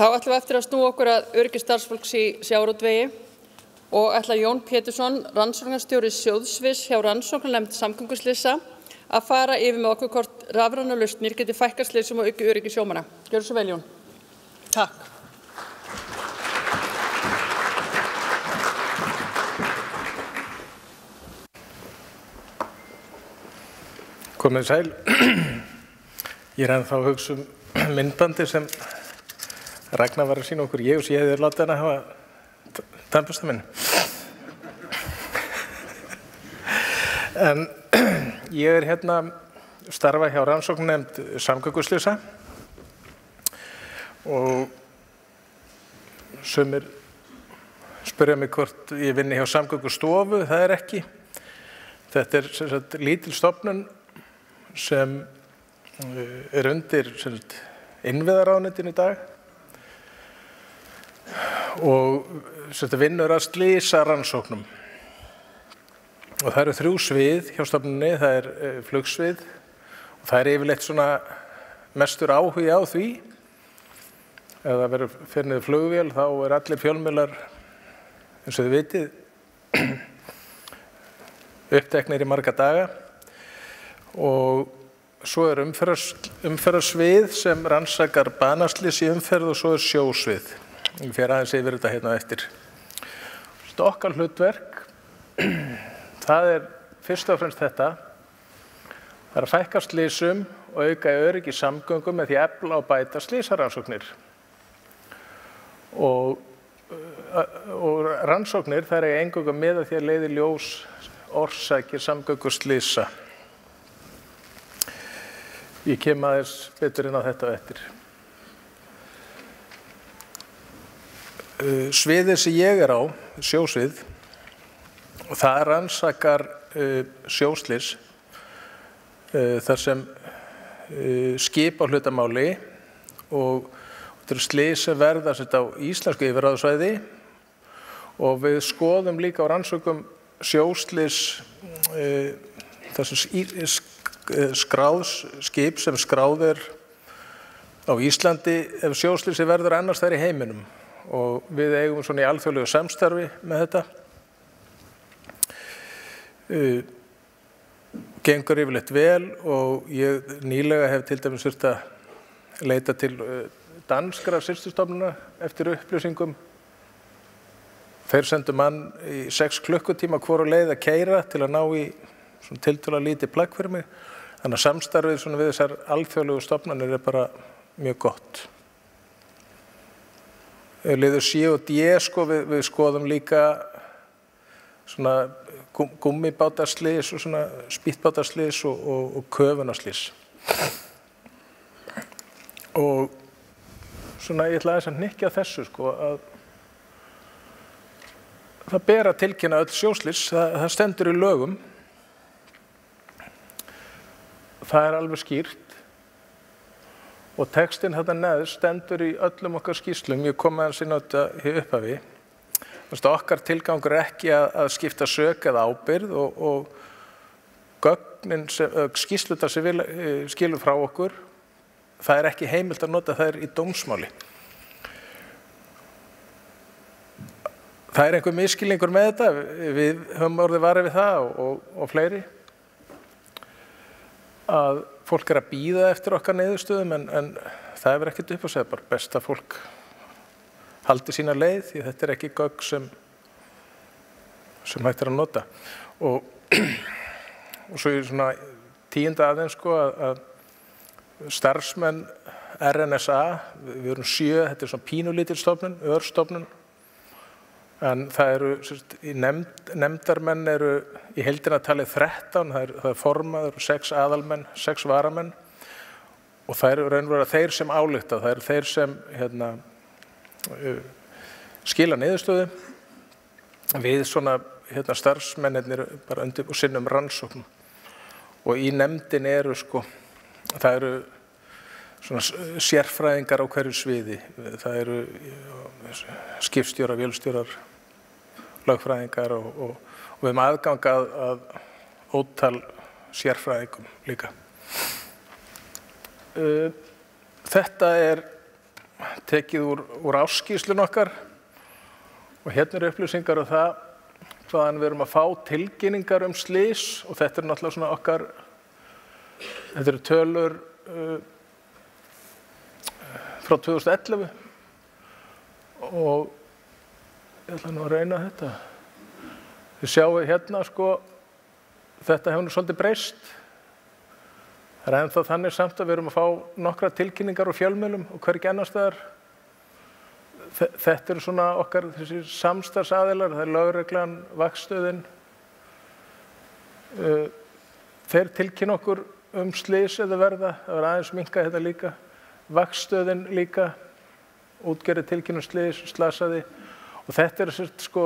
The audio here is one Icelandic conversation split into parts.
Þá ætlum við eftir að snúa okkur að öryggi starfsfólks í sjávarútvegi og ætla Jón Pétursson, rannsóknarstjóri sjóðsviðs hjá rannsóknarnefnd samgönguslysa, að fara yfir með okkur hvort rafrænar lausnir geti fækkað slysum og aukið öryggi sjómanna. Gjörðu svo vel, Jón. Takk. Komið sæl. Ég ennþá að hugsa myndbandi sem Ragnar var að sýna okkur. Ég hefði látið hann að hafa tannbursta minn. En ég hérna starfa hjá rannsóknarnefnd samgönguslysa og sumir spyrja mig hvort ég vinni hjá Samgöngustofu. Það er ekki. Þetta er sem sagt lítil stofnun sem undir innviðaráðuneytinu í dag og vinnur að slysarannsóknum. Og það eru 3 svið hjá stofnuninni, það er flugsvið og það er yfirleitt svona mestur áhugi á því. Ef það verður fyrir niður flugvél þá er allir fjölmiðlar, eins og þið vitið, uppteknir í marga daga. Og svo er umferðarsvið sem rannsakar banaslys í umferð og svo er sjósvið. Ég fer aðeins yfir þetta hérna eftir. Okkar hlutverk, það er fyrst og fremst þetta. Það er að fækka slysum og auka öryggi samgöngum með því að efla og bæta slysarannsóknir. Og rannsóknir, það er eingöngu með því að leiða í ljós orsakir samgönguslysa. Ég kem aðeins betur inn á þetta eftir. Sviðið sem ég er á, sjósvið, og það rannsakar sjóslys þar sem skip á hlutamáli og þetta eru slys sem verða á íslensku yfirráðasvæði og við skoðum líka á rannsókum sjóslys þar sem skip sem skráð er á Íslandi ef sjóslysi verður annars þar í heiminum og við eigum svona í alþjóðlegu samstarfi með þetta. Gengur yfirleitt vel og ég nýlega hef til dæmis þurft að leita til danskra systurstofnana eftir upplýsingum. Þeir sendu mann í 6 klukkutíma hvoru leið að keyra til að ná í tiltölulega lítið plagg fyrir mig. Þannig að samstarfið við þessar alþjóðlegu stofnanir er bara mjög gott. Liður C og D, við skoðum líka svona gummibátaslys og svona spýtbátaslys og köfunarslys. Og svona ég ætla aðeins að hnykkja þessu að það ber að tilkynna öll sjóslys, það stendur í lögum. Það er alveg skýrt og textinn þetta neðst stendur í öllum okkar skýrslum. Ég kom aðeins inn á þetta í upphafi. Okkar tilgangur er ekki að skipta sök eða ábyrgð og gögnin, skýrslurnar sem við skilum frá okkur, það er ekki heimilt að nota þær í dómsmáli. Það er einhver misskilningur með þetta, við höfum orðið varið við það og fleiri. Að fólk er að bíða eftir okkar niðurstöðum en það er ekkert upp að segja, bara best að fólk haldi sína leið því þetta er ekki gögn sem hægt er að nota. Og svo í svona 10. aðeins að starfsmenn RNSA, við erum 7, þetta er svona pínulítil stofnun, örstofnun, en það eru, nefndarmenn eru í heildina talið 13, það er formaður, 6 aðalmenn, 6 varamenn og það eru raunverulega þeir sem álykta, það eru þeir sem skila niðurstöðu. Við svona starfsmennirnir bara undir og sinnum rannsóknum og í nefndin eru það eru svona sérfræðingar á hverju sviði, það eru skipstjórar, vélstjórar, lögfræðingar og við höfum aðgang að ótal sérfræðingum líka. Þetta er tekið úr ársskýrslunni okkar og hérna eru upplýsingar um það hvaðan við erum að fá tilkynningar slys og þetta er náttúrulega svona okkar, þetta eru tölur frá 2011 og ég ætla nú að reyna þetta. Þið sjáu hérna sko, þetta hefur nú svolítið breyst. Það er ennþá þannig samt að við erum að fá nokkra tilkynningar úr fjölmiðlum og hvergi annars staðar. Þetta eru svona okkar þessi samstarfsaðilar, það er lögreglan, vaktstöðin. Þeir tilkynna okkur slys eða verða, það var aðeins minnka þetta líka. Vaktstöðin líka, útgerði tilkynna slys, slasaði. Og þetta er sko,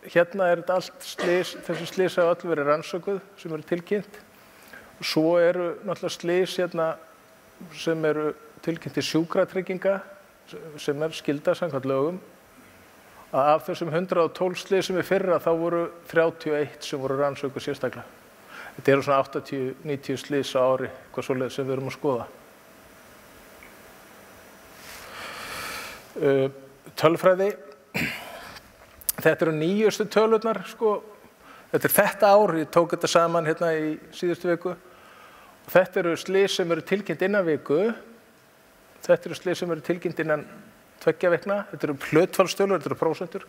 hérna er þetta allt slys, þessi slys hafa öll verið rannsökuð sem eru tilkynnt. Svo eru náttúrulega slys hérna sem eru tilkynnt til sjúkratrygginga sem er skylda samkvæmt lögum. Af þessum 112 slysum í fyrra þá voru 31 sem voru rannsökuð sérstaklega. Þetta eru svona 80-90 slys á ári, eitthvað svoleiðis sem við erum að skoða. Tölfræði. Þetta eru nýjustu tölurnar, sko. Þetta er þetta ár, ég tók þetta saman hérna í síðustu viku. Og þetta eru slys sem eru tilkynnt innan viku. Þetta eru slys sem eru tilkynnt innan 2 vikna. Þetta eru hlutfallstölur, þetta eru prósentur.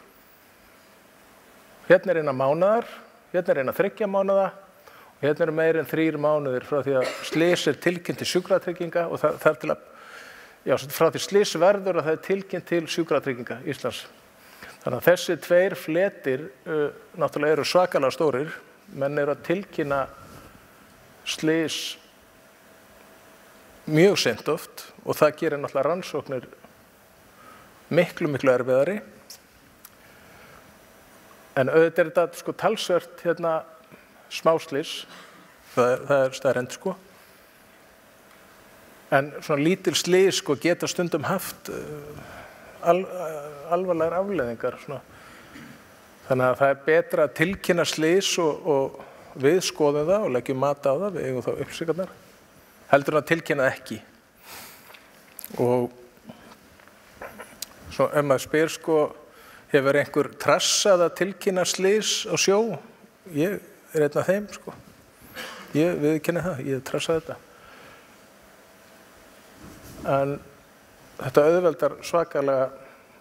Hérna er innan mánaðar, hérna er innan 3 mánaða og hérna eru meira en 3 mánuðir frá því að slys er tilkynnt til sjúkratrygginga og það er til að, já, frá því slys verður að það er tilkynnt til sjúkratrygginga Íslands. Þannig að þessi 2 fletir náttúrulega eru svakalega stórir, menn eru að tilkynna slys mjög seint oft og það gerir náttúrulega rannsóknir miklu erfiðari. En auðvitað er þetta sko talsvert hérna smáslys, það er staðreynd sko. En svona lítil slys sko geta stundum haft alvarlegar afleiðingar svona. Þannig að það er betra að tilkynna slys og við skoðum það og leggjum mat á það, við eigum þá upplýsingarnar, heldur en að tilkynna ekki. Og svo ef maður spyr sko, hefur einhver trassað að tilkynna slys á sjó? Ég er einn af þeim sko. Ég viðurkenni það, ég trassaði þetta. En þetta auðveldar svakalega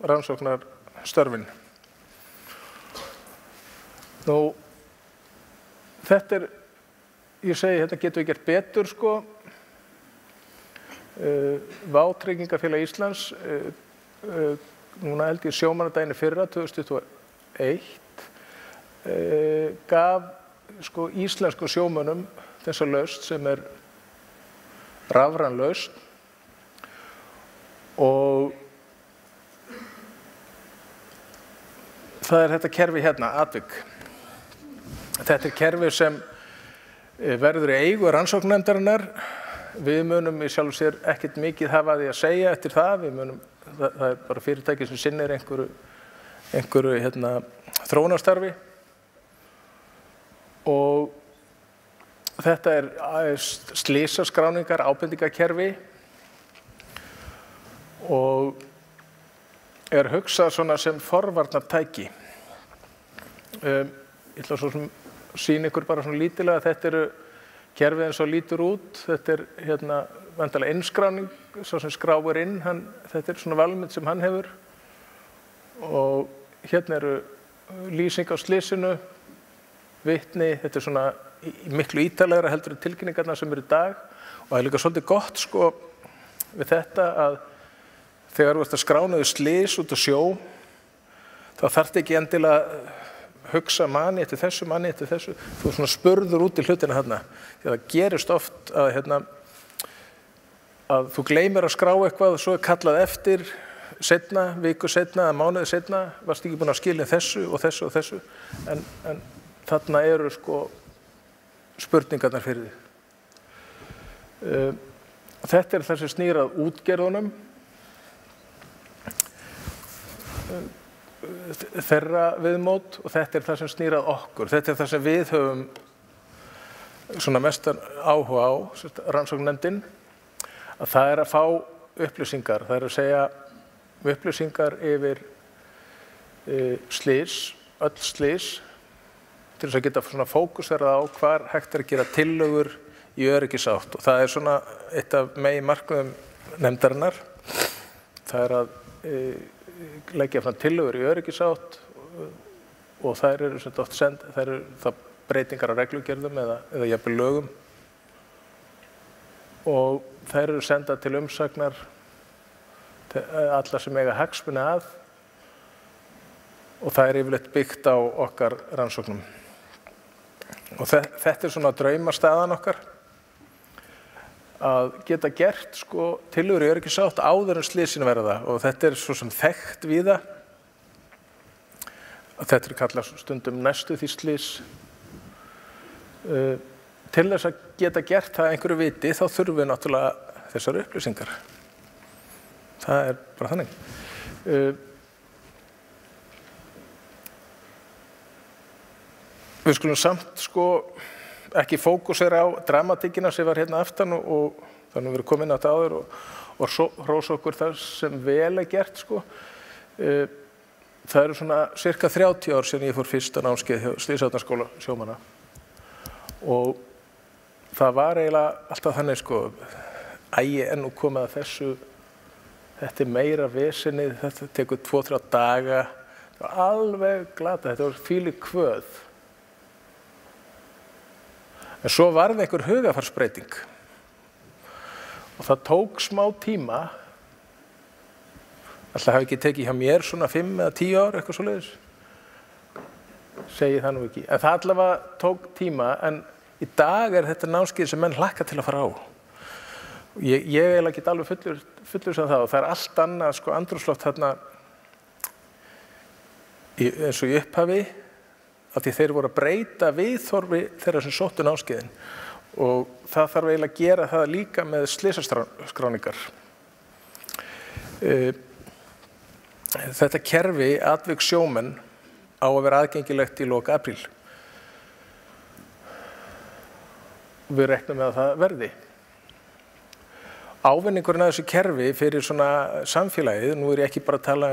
rannsóknarstörfin. Nú, þetta er, ég segi, þetta getum við gert betur sko. Vátryggingafélag Íslands, núna held ég sjómannadaginn í fyrra, 2021, gaf sko íslensku sjómönnum þessa lausn sem er rafræn lausn og það er þetta kerfi hérna, Atvik. Þetta er kerfi sem verður í eigu rannsóknarnefndarinnar. Við munum í sjálfu sér ekkert mikið hafa því að segja eftir það. Það er bara fyrirtæki sem sinnir einhverju hérna, þróunarstarfi. Og þetta er slysaskráningar, ábendingakerfi og er hugsað svona sem forvarnartæki. Ég ætla svo sem sýna ykkur bara svona lítilega að þetta eru kerfið eins og lítur út. Þetta er hérna vantarlega innskráning, svo sem skráir inn, þetta er svona valmynd sem hann hefur. Og hérna eru lýsing á slysinu, vitni, þetta er svona miklu ítarlegra heldur en tilkynningarnar sem eru í dag. Og það er líka svolítið gott sko við þetta að þegar þú ert að skrá niður slys út á sjó, þá þarftu ekki endilega hugsa manni eftir þessu. Þú svona spurður út í hlutina þarna. Því að það gerist oft að þú gleymir að skrá eitthvað og svo er kallað eftir seinna, viku seinna eða mánuði seinna, varst ekki búin að skilja þessu og þessu og þessu. En þarna eru sko spurningarnar fyrir þig. Þetta er það sem snýr að útgerðunum. Þeirra viðmót og þetta er það sem snýr að okkur. Þetta er það sem við höfum svona mestan áhuga á, rannsóknarnefndin, að það er að fá upplýsingar. Það er að segja upplýsingar yfir slys, öll slys, til þess að geta svona fókusera á hvar hægt að gera tillögur í öryggisátt. Og það svona eitt af meginmarkmiðum nefndarinnar. Það að leggja fram tillögur í öryggisátt og þær eru sem oft þær eru það breytingar á reglugerðum eða jafnvel lögum. Og þær eru sendar til umsagnar alla sem eiga hagsmuni að og það yfirleitt byggt á okkar rannsóknum. Og þetta svona draumastaðan okkar að geta gert tillögur í öryggisátt áður en slysin verða og þetta svo sem þekkt víða. Þetta kallað stundum næstu því slys. Til þess að geta gert það einhverju viti þá þurfum við náttúrulega þessar upplýsingar. Það bara þannig. Við skulum samt ekki fókusera á dramatíkina sem var hérna aftan og þannig við erum komin á þetta áður og hrósa okkur það sem vel gert. Það eru svona cirka 30 ár síðan ég fór fyrst á námskeið hjá Slysavarnaskóla sjómanna og það var eiginlega alltaf þannig nú komið að þessu, þetta meira vesenið, þetta tekur 2-3 daga, það var alveg glata, þetta var þvílík kvöð. En svo varð einhver hugarfarsbreyting og það tók smá tíma, alltaf hafi ekki tekið hjá mér svona 5 eða 10 ár, eitthvað svoleiðis, segi það nú ekki. En það allavega tók tíma, en í dag þetta námskeið sem menn hlakka til að fara á. Ég eiginlega get alveg fullur sem það og það allt annað andrúmsloft þarna eins og í upphafi af því þeir voru að breyta viðhorfi þeirra sem sóttu námskeiðin og það þarf eiginlega að gera það líka með slysaskráningar. Þetta kerfi Atvik sjómenn á að vera aðgengilegt í lok apríl. Við reknum með að það verði. Ávinningurinn af þessu kerfi fyrir svona samfélagið, nú ég ekki bara að tala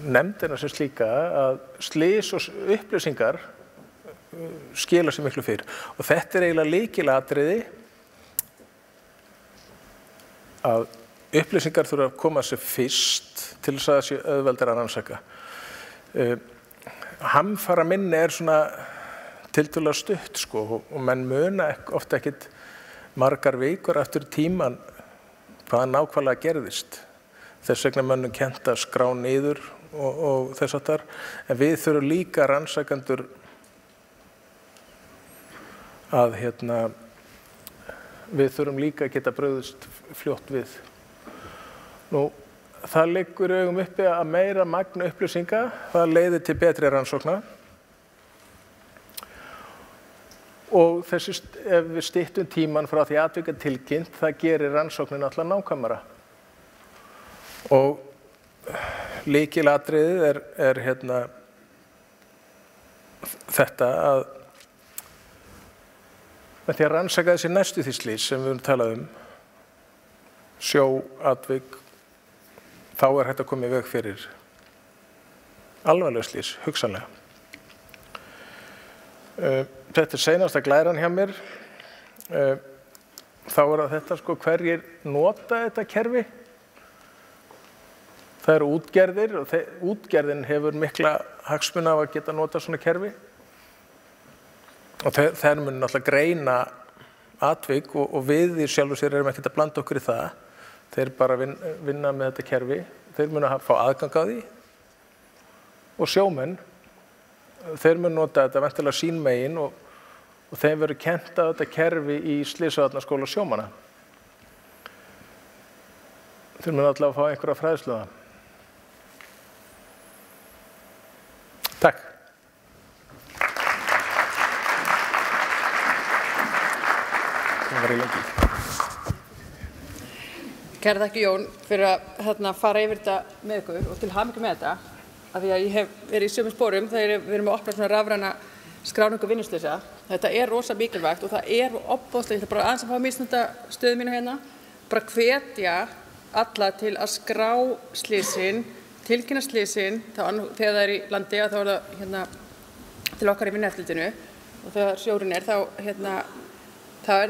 nefndina sem slíka, að slys og upplýsingar skila sér miklu fyrr. Og þetta eiginlega lykilatriði að upplýsingar þurfa að koma sér fyrst til þess að það sé auðveldara að rannsaka. Hamfara minni svona tiltölulega stutt og menn muna ofta ekkert margar vikur eftir tíman hvað nákvæmlega gerðist. Þess vegna mönnum kennt að skrá niður og þess aftar. En við þurfum líka rannsakendur að við þurfum líka að geta brugðist fljótt við. Nú, það liggur í augum uppi að meira magn upplýsinga, það leiðir til betri rannsókna. Og ef við styttum tíman frá því atvik tilkynnt, það gerir rannsóknin alltaf nákvæmara. Og lykilatriðið þetta að með því að rannsaka þessi næstu því slys sem við höfum talað sjóatvik, þá hægt að koma í veg fyrir alvarleg slys, hugsanlega. Þetta seinasta glæran hjá mér, þá þetta hverjir nota þetta kerfi. Það eru útgerðir og útgerðin hefur mikla hagsmuni af að geta nota svona kerfi. Og þeir munu náttúrulega greina atvik og við í sjálfu sér erum ekkert að blanda okkur í það. Þeir bara vinna með þetta kerfi. Þeir munu að fá aðgang á því. Og sjómenn, þeir munu nota þetta væntanlega sín megin og þeim verður kennt á þetta kerfi í Slysavarnaskóla sjómanna. Þeir munu allavega að fá einhverja fræðslu það. Takk. Það var í lengi. Kæra þakki Jón fyrir að fara yfir þetta með ykkur og til hamingju með þetta. Af því að ég hef verið í sömu sporum þegar við erum að opna svona rafræna skráningu vinnuslysa. Þetta rosa mikilvægt og það ofboðslega, ég ætla bara aðeins að fá að misnota stöðu mína hérna, bara hvetja alla til að skrá slysin, tilkynna slysin, þegar það í landi, þá það til okkar í Vinnueftirlitinu og þegar sjórinn þá það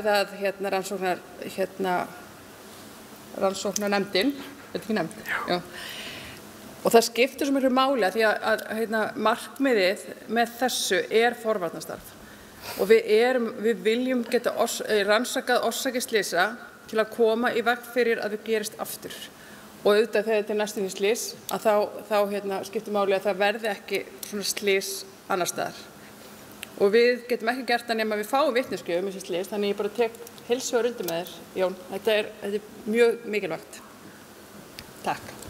rannsóknarnefndin, ekki nefnd? Já. Og það skiptir svo miklu máli því að markmiðið með þessu forvarnastarf. Og við viljum geta rannsakað orsakir slysa til að koma í veg fyrir að það gerist aftur. Og auðvitað þegar þetta næstum í slys, þá skiptir máli að það verði ekki svona slys annars staðar. Og við getum ekki gert það nema við fáum vitneskju þessi slys, þannig ég bara tek heils hugar undir með þér, Jón. Þetta er mjög mikilvægt. Takk.